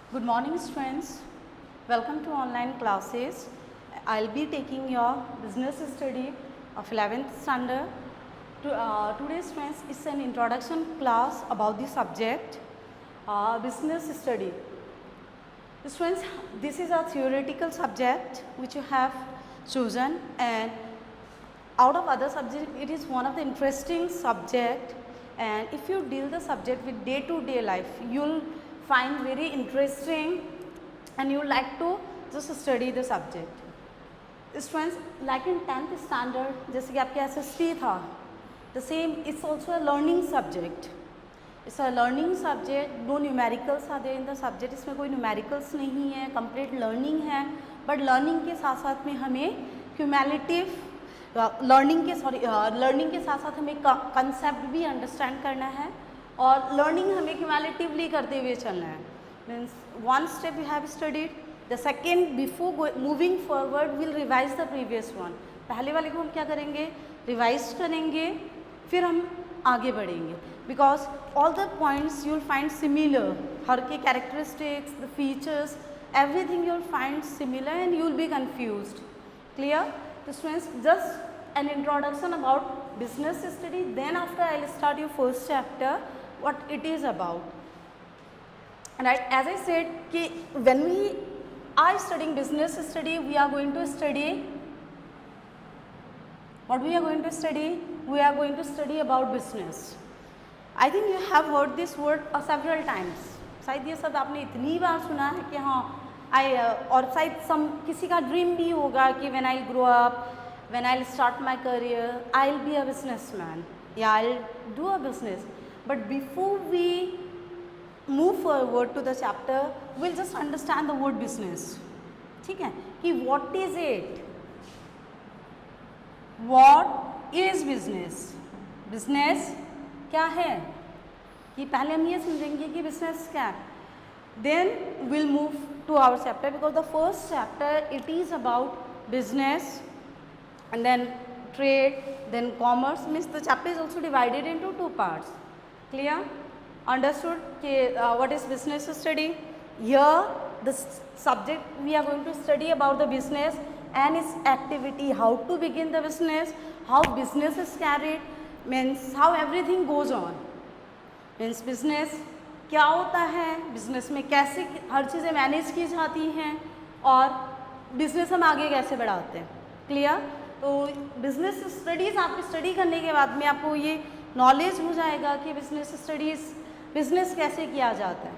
Good morning students, welcome to online classes. I'll be taking your business study of 11th standard. Today students is an introduction class about the subject business study. Students, this is a theoretical subject which you have chosen, and out of other subjects it is one of the interesting subject, and if you deal the subject with day to day life you'll find very interesting and you like to just study the subject. Students, like in 10th standard जैसे कि आपके SST था, the same it's also a learning subject. It's a learning subject, no numericals are there in the subject. इसमें कोई numericals नहीं है, complete learning है, but learning के साथ साथ में हमें cumulative लर्निंग के साथ साथ हमें कंसेप्ट भी अंडरस्टैंड करना है और लर्निंग हमें क्यूमुलेटिवली करते हुए चलना है. Means one step you have studied, the second before moving forward will revise the previous one. पहले वाले को हम क्या करेंगे, रिवाइज करेंगे, फिर हम आगे बढ़ेंगे. Because all the points you will find similar, हर के characteristics, the features, everything you will find similar and you will be confused. Clear? So students, just an introduction about business study, then after I will start your first chapter what it is about. Right, as I said कि when we are studying business study, we are going to study what we are going to study. We are going to study about business. I think you have heard this word several times. शायद ये शब्द आपने इतनी बार सुना है कि हाँ और शायद किसी का ड्रीम भी होगा कि when I grow up, when I start my career, I will be a businessman या I will do a business. But before we move forward to the chapter will just understand the word business. ठीक है, कि what is it, what is business, business क्या है, कि पहले हम ये समझेंगे कि बिजनेस क्या है. Then we'll move to our chapter, because the first chapter it is about business and then trade, then commerce. Means the chapter is also divided into two parts. Clear? Understood? What is business study? Here the subject we are going to study about the business and its activity, how to begin the business, how business is carried, means how everything goes on. Means business क्या होता है, business में कैसे हर चीज़ें manage की जाती हैं और बिज़नेस हम आगे कैसे बढ़ाते हैं. क्लियर? तो बिज़नेस स्टडीज़ आपकी स्टडी करने के बाद में आपको ये नॉलेज हो जाएगा कि बिज़नेस कैसे किया जाता है,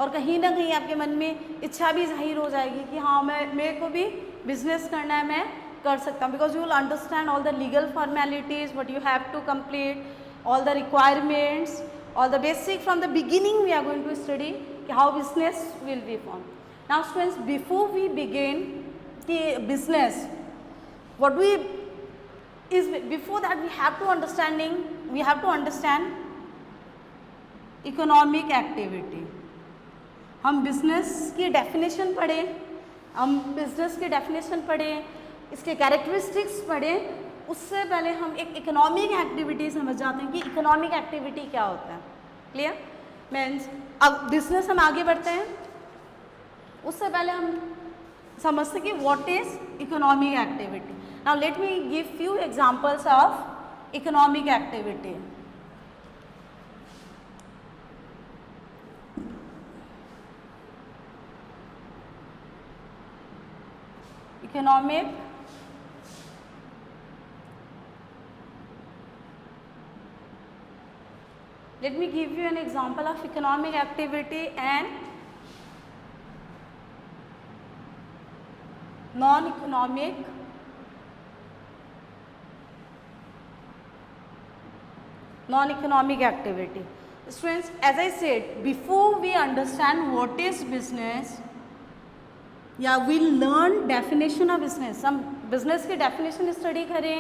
और कहीं ना कहीं आपके मन में इच्छा भी जाहिर हो जाएगी कि हाँ मेरे को भी बिज़नेस करना है, मैं कर सकता हूँ. Because you will understand all the legal formalities, what you have to complete, all the requirements, all the basic from the beginning we are going to study how business will be formed. Now students, before we begin the business, before that we have to understand economic activity. हम business की definition पढ़ें, इसके characteristics पढ़ें. उससे पहले हम एक economic activity समझ जाते हैं कि इकोनॉमिक एक्टिविटी क्या होता है. क्लियर? मीन्स अब बिजनेस हम आगे बढ़ते हैं, उससे पहले हम समझते हैं कि what is economic activity. Now let me give few examples of economic activity. Economic Let me give you an example of economic activity and non-economic activity. Students, as I said, before we understand what is business, we'll learn definition of business. हम business की definition study करें,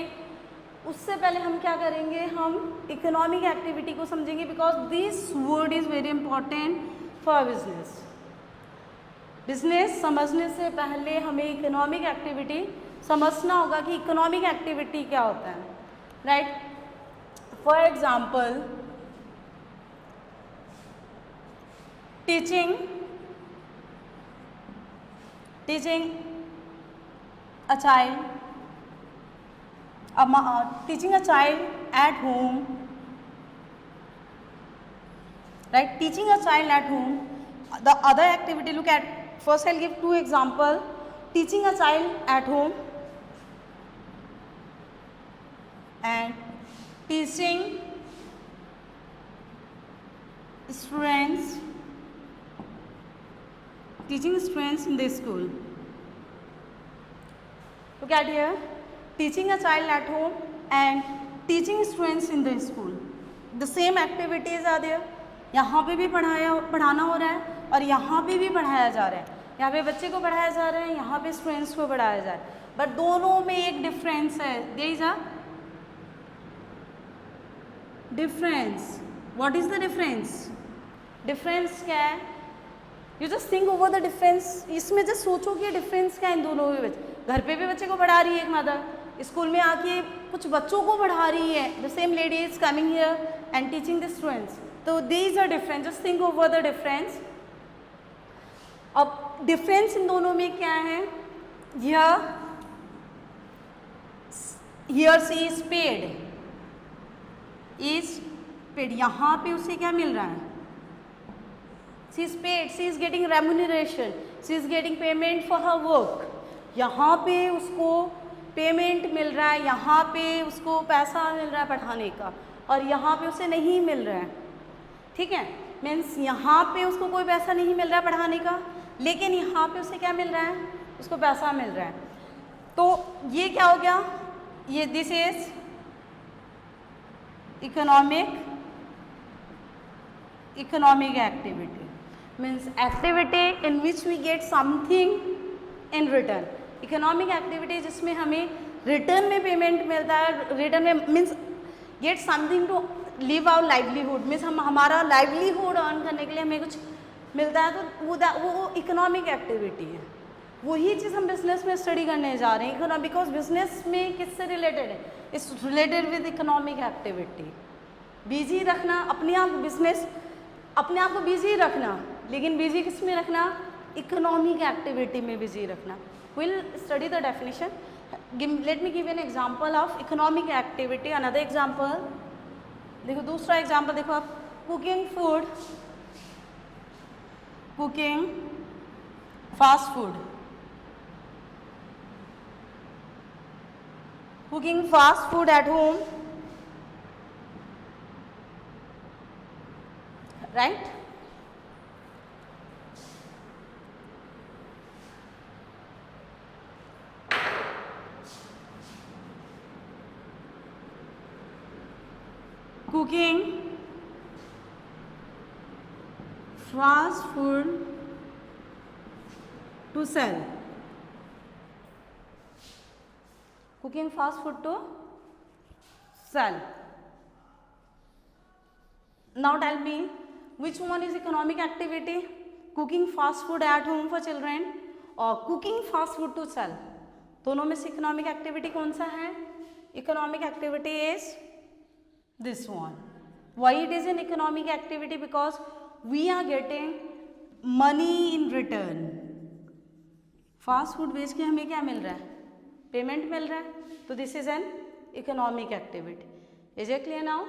उससे पहले हम क्या करेंगे, हम economic activity को समझेंगे. Because this word is very important for business. Business समझने से पहले हमें इकोनॉमिक एक्टिविटी समझना होगा कि इकोनॉमिक एक्टिविटी क्या होता है. Right? For example teaching teaching a child teaching a child at home, right? Teaching a child at home. The other activity, look at, first I'll give two example. Teaching a child at home and teaching students in the school. Look at here, teaching a child at home and teaching students in the school. The same activities are there. यहाँ पे भी पढ़ाना हो रहा है और यहाँ पे भी पढ़ाया जा रहा है. यहाँ पे बच्चे को पढ़ाया जा रहा है, यहाँ पे स्टूडेंट्स को पढ़ाया जा रहा है, बट दोनों में एक डिफरेंस है. There is a difference. What is the difference? Difference क्या है? You just think over the difference. इसमें जस्ट सोचो कि डिफरेंस क्या है इन दोनों के बीच. घर पे भी बच्चे को पढ़ा रही है एक मदर, स्कूल में आके कुछ बच्चों को पढ़ा रही है. The same lady is coming here and teaching the students. तो these are difference. Just think over the difference. अब डिफरेंस इन दोनों में क्या है? हियर सी इज पेड, यहाँ पे उसे क्या मिल रहा है? She is paid, she is getting remuneration, she is getting payment for her work. यहाँ पे उसको पेमेंट मिल रहा है, यहाँ पे उसको पैसा मिल रहा है पढ़ाने का, और यहाँ पे उसे नहीं मिल रहा है. ठीक है, मीन्स यहाँ पे उसको कोई पैसा नहीं मिल रहा है पढ़ाने का, लेकिन यहाँ पे उसे क्या मिल रहा है? उसको पैसा मिल रहा है. तो ये क्या हो गया? ये this is economic activity. Means activity in which we get something in return. Economic activity जिसमें हमें रिटर्न में पेमेंट मिलता है. रिटर्न में means get something to live our livelihood. Means हम हमारा लाइवलीहुड अर्न करने के लिए हमें कुछ मिलता है, तो वो इकोनॉमिक एक्टिविटी है. वही चीज़ हम बिजनेस में स्टडी करने जा रहे हैं. बिकॉज बिजनेस में किससे रिलेटेड है? It's related with economic activity. Busy रखना अपने आप, बिजनेस अपने आप को बिजी रखना, लेकिन बिजी किस में रखना? इकोनॉमिक एक्टिविटी में बिजी रखना. Will study the definition. Let me give an example of economic activity. Another example देखो, दूसरा एग्जाम्पल देखो आप. Cooking food, cooking fast food. Cooking fast food at home, right? Cooking fast food to sell. Cooking fast food to sell. Now tell me, which one is economic activity? Cooking fast food at home for children or cooking fast food to sell? दोनों में से economic activity कौन सा है? Economic activity is this one. Why it is an economic activity? Because we are getting money in return. Fast food बेच के हमें क्या मिल रहा है? पेमेंट मिल रहा है. तो this is an economic activity. Is it clear now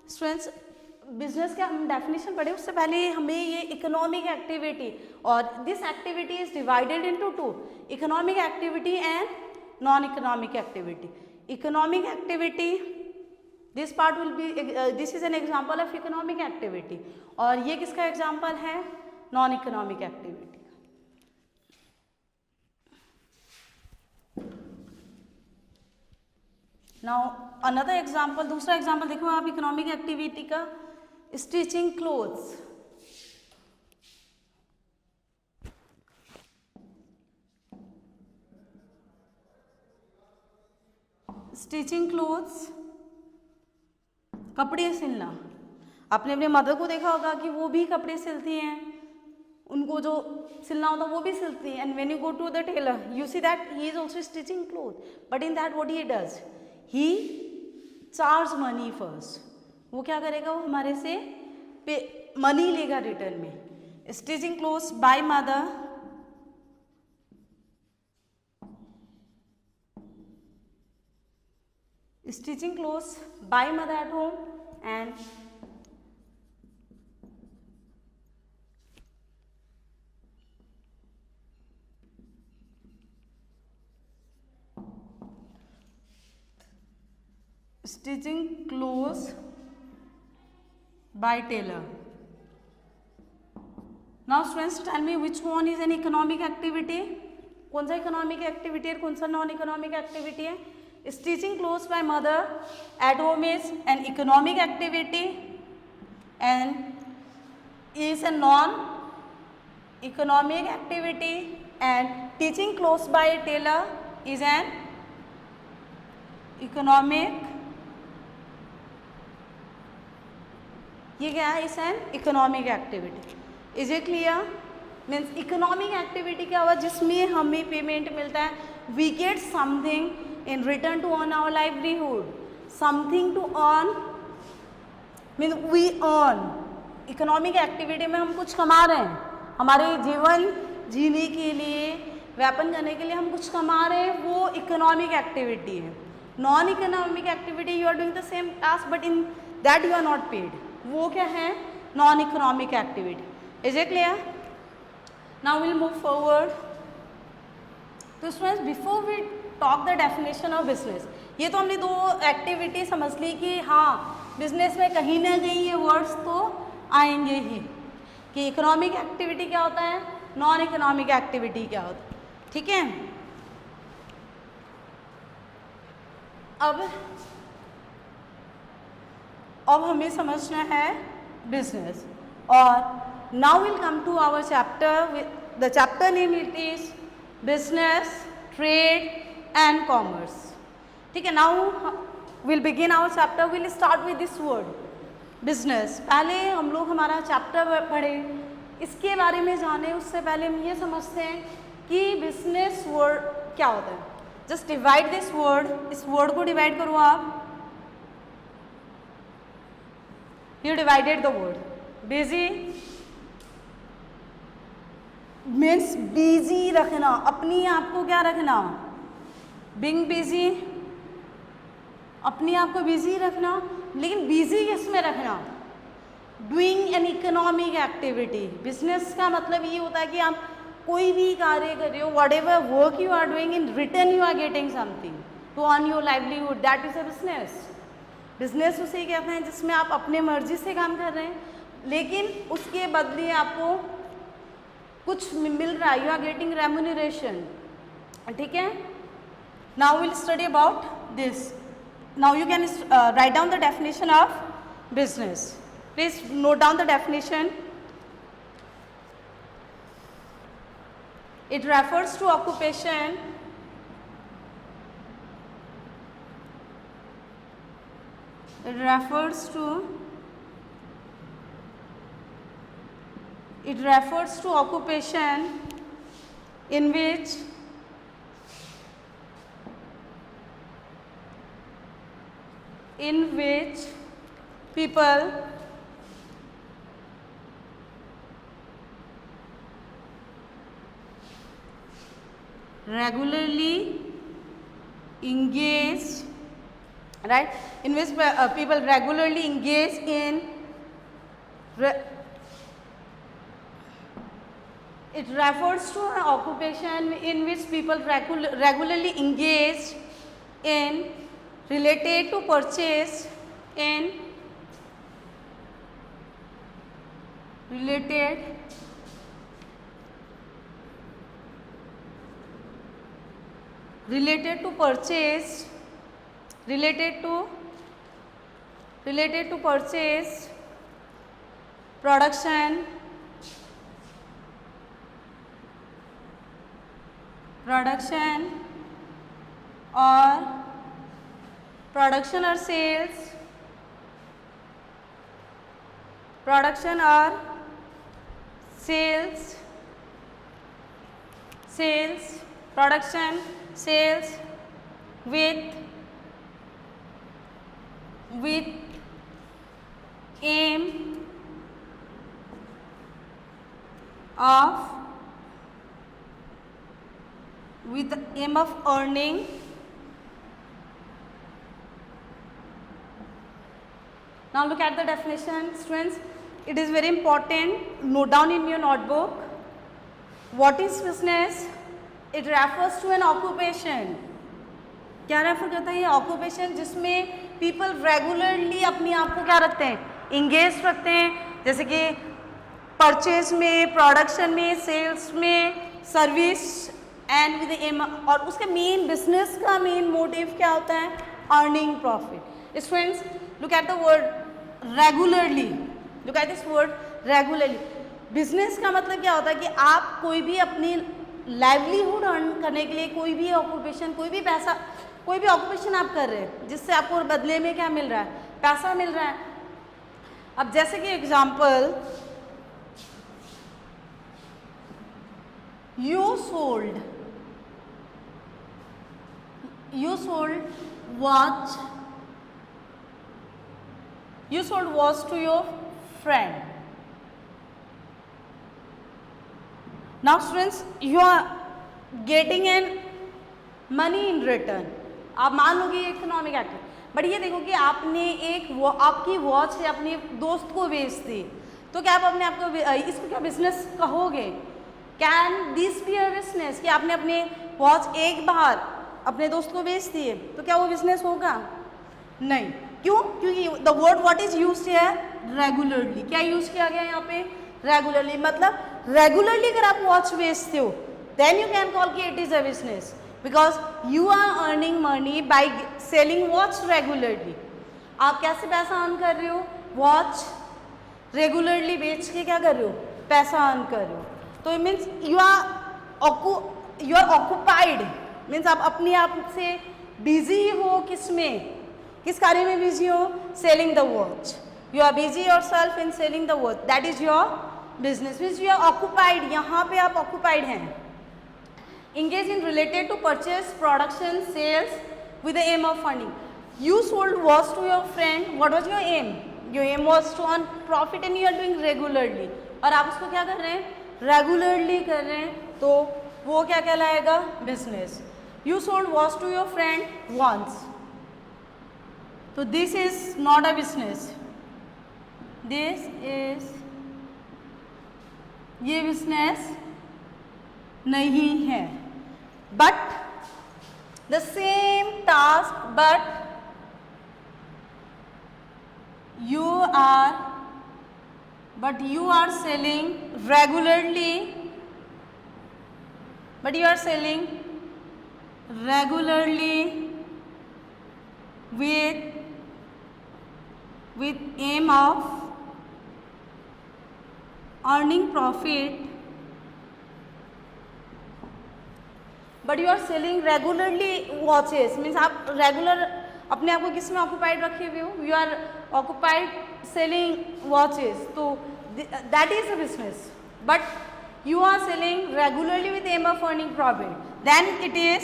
students? Business का हम डेफिनेशन पढ़े उससे पहले हमें ये इकोनॉमिक एक्टिविटी, और this activity is divided into two, economic activity and non economic activity. Economic activity, this part will be, this is an example of economic activity, और ये किसका एग्जांपल है? Non economic activity. Now another example, दूसरा example देखो आप economic activity का. Stitching clothes. Stitching clothes, कपड़े सिलना. आपने अपने मदर को देखा होगा कि वो भी कपड़े सिलती हैं, उनको जो सिलना होता है वो भी सिलती हैं. And when you go to the tailor you see that he is also stitching cloth, but in that what he does, he charge money first. वो क्या करेगा? वो हमारे से मनी लेगा रिटर्न में. Stitching clothes by mother stitching clothes by mother at home and stitching clothes by tailor. Now students, tell me which one is an economic activity. कौन सा इकोनॉमिक एक्टिविटी है, कौन सा नॉन इकोनॉमिक एक्टिविटी है? Stitching clothes by mother at home is an economic activity and is a non economic activity and teaching clothes by tailor is an economic. ये क्या है? Is an economic activity. Is it clear? Means economic activity क्या हुआ? जिसमें हमें payment मिलता है. We get something in return to earn our livelihood. Something to earn means we earn. Economic activity में हम कुछ कमा रहे हैं, हमारे जीवन जीने के लिए, व्यापन करने के लिए हम कुछ कमा रहे हैं, वो इकोनॉमिक एक्टिविटी है. Non economic activity you are doing the same task but in that you are not paid. वो क्या है? Non economic activity. Is it clear? Now we'll move forward. तो students, before we talk the definition of business, ये तो हमने दो activity समझ ली कि हाँ बिजनेस में कहीं ना कहीं ये वर्ड्स तो आएंगे ही कि इकोनॉमिक एक्टिविटी क्या होता है, नॉन इकोनॉमिक एक्टिविटी क्या होता है. ठीक है. अब हमें समझना है बिजनेस. और now we'll come to our chapter. The chapter name it is business, trade and commerce. ठीक है. Now we'll begin our chapter. We'll start with this word business. पहले हम लोग हमारा चैप्टर पढ़े, इसके बारे में जाने उससे पहले हम ये समझते हैं कि बिजनेस वर्ड क्या होता है. Just divide this word. इस वर्ड को डिवाइड करो आप. You divided the word. busy means busy रखना, अपनी आप को क्या रखना? बीइंग बिजी, अपनी आप को बिजी रखना. लेकिन बिजी किस में रखना? Doing an economic activity. Business का मतलब ये होता है कि आप कोई भी कार्य कर रहे हो, whatever work you are doing, in return you are getting something to earn your livelihood. That is a business. Business उसे कहते हैं जिसमें आप अपने मर्जी से काम कर रहे हैं लेकिन उसके बदले आपको कुछ मिल रहा है. You are getting remuneration. ठीक है. Now will study about this. Now you can write down the definition of business. Please note down the definition. It refers to occupation it refers to occupation in which people regularly engage, right, in which people regularly engage in it refers to an occupation in which people regularly engage in related to purchase in related to purchase production or sales, with aim of earning Now look at the definition, students. It is very important. Note down in your notebook. What is business? It refers to an occupation. क्या refer करता है ये occupation, जिसमें people regularly अपने आप को क्या रखते हैं, इंगेज रखते हैं, जैसे कि परचेज में, प्रोडक्शन में, सेल्स में, सर्विस एंड विद एम, और उसके मेन बिजनेस का मेन मोटिव क्या होता है, earning profit. Students, look at the word regularly, look at this word regularly. Business का मतलब क्या होता है कि आप कोई भी अपनी लाइवलीहुड अर्न करने के लिए कोई भी ऑक्यूपेशन, कोई भी पैसा, कोई भी ऑक्यूपेशन आप कर रहे हैं जिससे आपको बदले में क्या मिल रहा है, पैसा मिल रहा है. अब जैसे कि example, you sold watch to your friend. Now students, you are getting an money in return. आप मान लो कि ये इकोनॉमिक एक्टिविटी, बट ये देखो कि आपने आपकी वॉच है अपने दोस्त को बेच दी, तो क्या आप अपने आप को इसको क्या बिजनेस कहोगे? Can this be a business? कि आपने अपने वॉच एक बार अपने दोस्त को बेच दिए, तो क्या वो बिजनेस होगा? नहीं. क्यों? क्योंकि the word what is used here regularly. क्या यूज किया गया यहाँ पे? रेगुलरली. मतलब रेगुलरली अगर आप वॉच बेचते हो, देन यू कैन कॉल कि it is a business, because you are earning money by selling watch regularly. आप कैसे पैसा अर्न कर रहे हो? वॉच रेगुलरली बेच के क्या कर रहे हो? पैसा अर्न कर रहे हो. तो it means you are occupied, means आप अपने आप से बिजी हो. किसमें, किस कार्य में बिजी हो? Selling the watch. You are busy yourself in selling the watch, that is your business. Means you are occupied, यहाँ पे आप ऑक्यूपाइड हैं. Engage in related to purchase, production, sales with the aim of earning. You sold watch to your friend. What was your aim? Your aim was to earn profit and you are doing regularly. और आप उसको क्या कर रहे हैं? Regularly कर रहे हैं, तो वो क्या कहलाएगा? Business. You sold watch to your friend once. तो this is not a business. This is, ये business नहीं है. But the same task, but you are selling regularly, with aim of earning profit. But you are selling regularly watches, means आप regular अपने आप को किस में ऑक्यूपाइड रखे हुए हो? You are occupied selling watches, तो that is a business. But you are selling regularly with aim of earning profit, then it is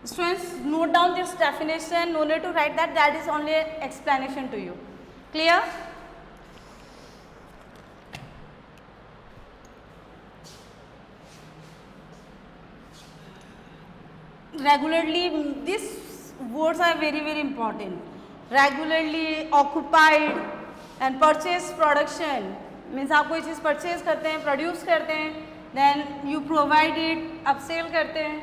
students, note down this definition. No need to write that is only explanation to you. Clear? Regularly, these words are very important. Regularly, occupied and purchase, production means आप कोई चीज़ purchase करते हैं, produce करते हैं, then you provide it, आप cell करते हैं.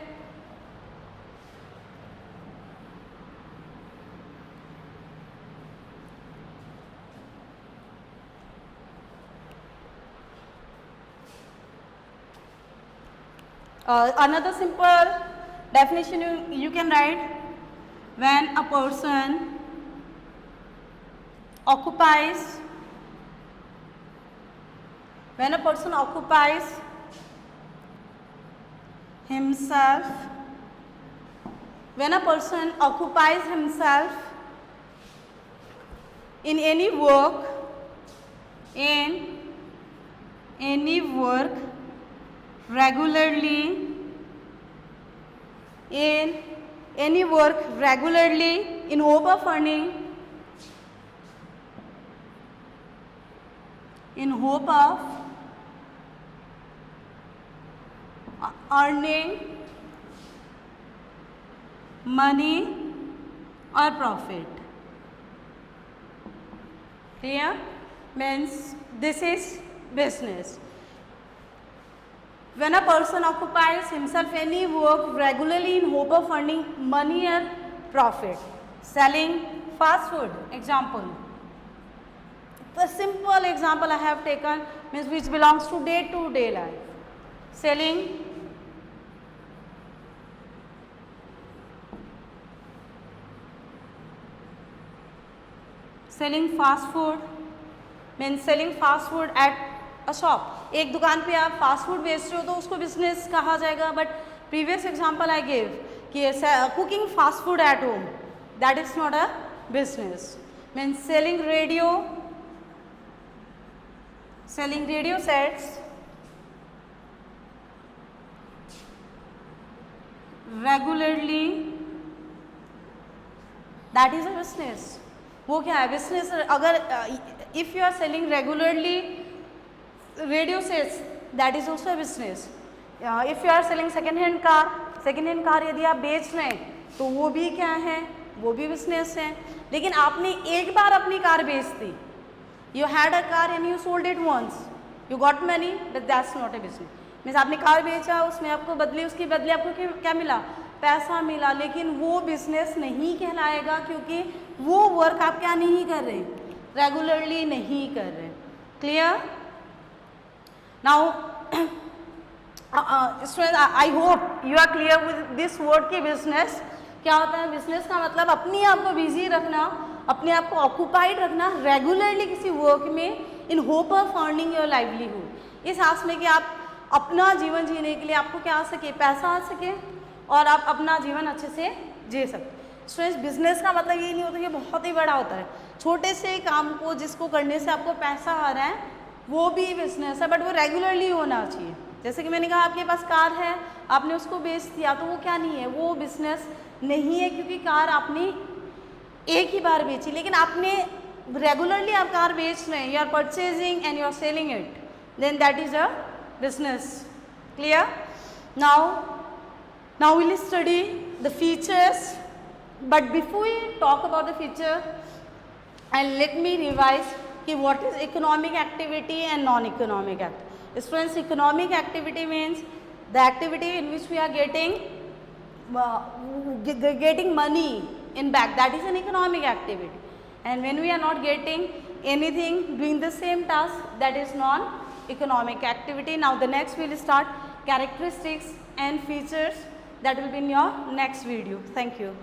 Another simple definition you can write: when a person occupies himself in any work regularly in hope of earning money or profit. Clear? Means this is business. When a person occupies himself any work regularly in hope of earning money or profit. Selling fast food, example. The simple example I have taken means which belongs to day-to-day life. Selling fast food means selling fast food at a shop. एक दुकान पे आप fast food बेच रहे हो तो उसको business कहा जाएगा. But previous example I give कि cooking fast food at home, that is not a business. Means selling radio sets regularly, that is a business. वो क्या है बिजनेस? अगर if you are selling regularly radio sets, that is also business. If you are selling second hand car यदि आप बेच रहे हैं तो वो भी क्या है? वो भी बिजनेस है. लेकिन आपने एक बार अपनी कार बेच दी, you had a car and you sold it once, you got money, but that's not a business. Means आपने कार बेचा, उसमें आपको उसकी बदले आपको क्या मिला? पैसा मिला. लेकिन वो बिजनेस नहीं कहलाएगा क्योंकि वो वर्क आप क्या नहीं कर रहे, रेगुलरली नहीं कर रहे. Clear? Now I hope you are clear with this word की बिजनेस क्या होता है. बिजनेस का मतलब अपने आप को बिजी रखना, अपने आप को ऑक्यूपाइड रखना रेगुलरली किसी वर्क में in hope of earning your livelihood. इस आस में कि आप अपना जीवन जीने के लिए आपको क्या आ सके, पैसा आ सके और आप अपना जीवन अच्छे से जी सकते. स्टूडेंट्स, बिजनेस का मतलब ये नहीं होता कि बहुत ही बड़ा होता है. छोटे से काम को जिसको करने से आपको पैसा आ रहा है वो भी बिजनेस है, बट वो रेगुलरली होना चाहिए. जैसे कि मैंने कहा आपके पास कार है, आपने उसको बेच दिया तो वो क्या नहीं है, वो बिजनेस नहीं है क्योंकि कार आपने एक ही बार बेची. लेकिन आपने रेगुलरली आप कार बेच रहे हैं, you are purchasing and you are selling it, then that is a business. Clear? Now we'll study the features, but before we talk about the feature, and let me revise कि what is economic activity and non-economic activity. Students, economic activity means the activity in which we are getting money in back, that is an economic activity. And when we are not getting anything doing the same task, that is non-economic activity. Now the next we will start characteristics and features, that will be in your next video. Thank you.